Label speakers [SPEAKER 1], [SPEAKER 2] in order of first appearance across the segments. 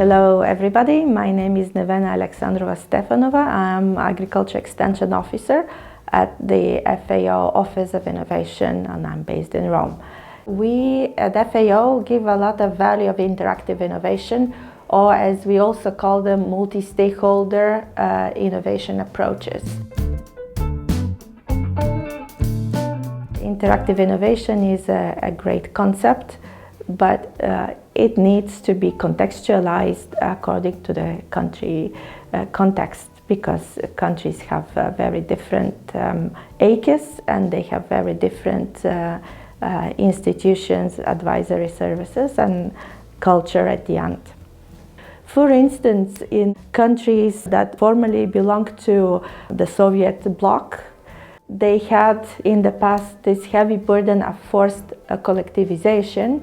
[SPEAKER 1] Hello everybody, my name is Nevena Alexandrova-Stefanova. I'm Agriculture Extension Officer at the FAO Office of Innovation, and I'm based in Rome. We at FAO give a lot of value of interactive innovation, or as we also call them, multi-stakeholder innovation approaches. Interactive innovation is a great concept, but it needs to be contextualized according to the country context, because countries have very different ACEs and they have very different institutions, advisory services and culture at the end. For instance, in countries that formerly belonged to the Soviet bloc, they had in the past this heavy burden of forced collectivization.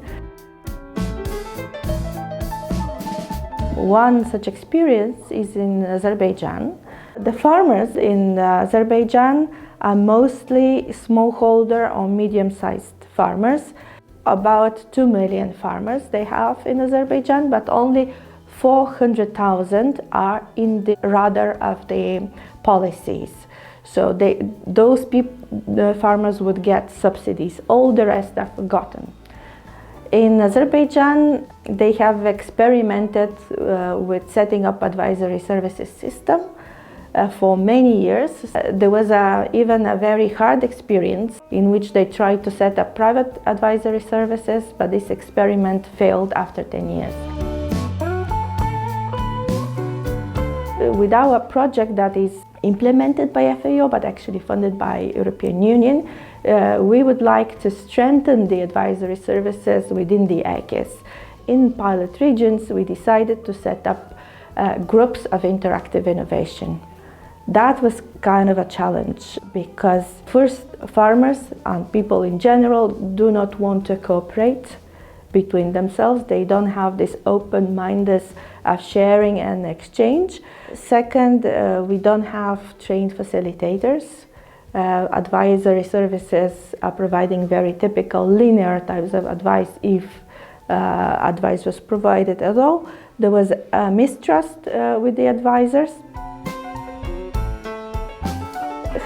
[SPEAKER 1] One such experience is in Azerbaijan. The farmers in Azerbaijan are mostly smallholder or medium-sized farmers. About 2 million farmers they have in Azerbaijan, but only 400,000 are in the radar of the policies. So the farmers would get subsidies. All the rest are forgotten. In Azerbaijan, they have experimented with setting up advisory services system for many years. There was even a very hard experience in which they tried to set up private advisory services, but this experiment failed after 10 years. With our project that is implemented by FAO but actually funded by European Union, we would like to strengthen the advisory services within the ACEs. In pilot regions, we decided to set up groups of interactive innovation. That was kind of a challenge because first, farmers and people in general do not want to cooperate between themselves. They don't have this open mindedness of sharing and exchange. Second, we don't have trained facilitators. Advisory services are providing very typical linear types of advice if advice was provided at all. There was a mistrust with the advisors.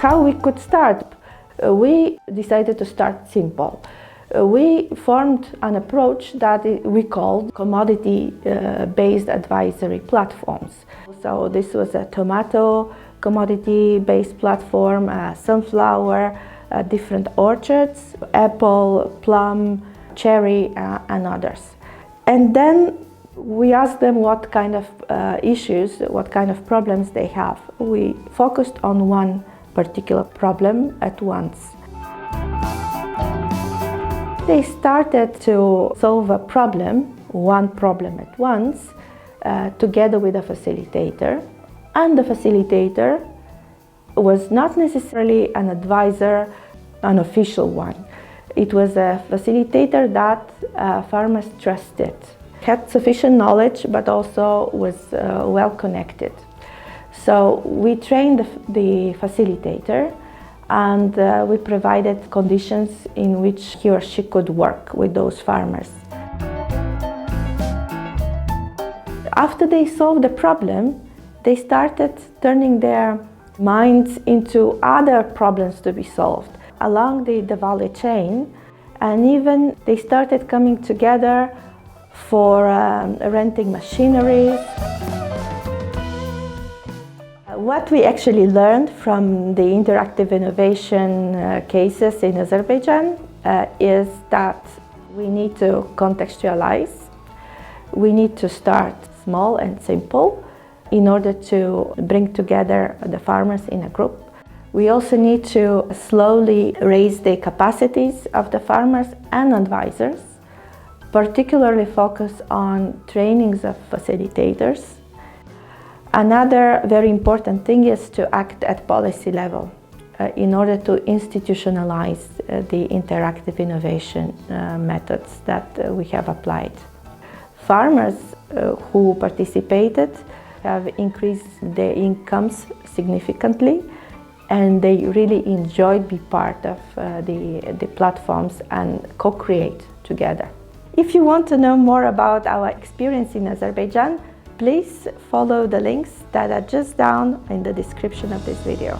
[SPEAKER 1] How we could start? We decided to start simple. We formed an approach that we called commodity-based advisory platforms. So this was a tomato commodity-based platform, sunflower, different orchards, apple, plum, cherry, and others. And then we asked them what kind of issues, what kind of problems they have. We focused on one particular problem at once. They started to solve a problem, one problem at once, together with a facilitator. And the facilitator was not necessarily an advisor, an official one. It was a facilitator that farmers trusted, had sufficient knowledge, but also was well connected. So we trained the facilitator, and we provided conditions in which he or she could work with those farmers. After they solved the problem, they started turning their minds into other problems to be solved along the value chain, and even they started coming together for renting machineries. What we actually learned from the interactive innovation cases in Azerbaijan is that we need to contextualize. We need to start small and simple in order to bring together the farmers in a group. We also need to slowly raise the capacities of the farmers and advisors, particularly focus on trainings of facilitators. Another very important thing is to act at policy level in order to institutionalize the interactive innovation methods that we have applied. Farmers who participated have increased their incomes significantly, and they really enjoyed being part of the platforms and co-create together. If you want to know more about our experience in Azerbaijan, please follow the links that are just down in the description of this video.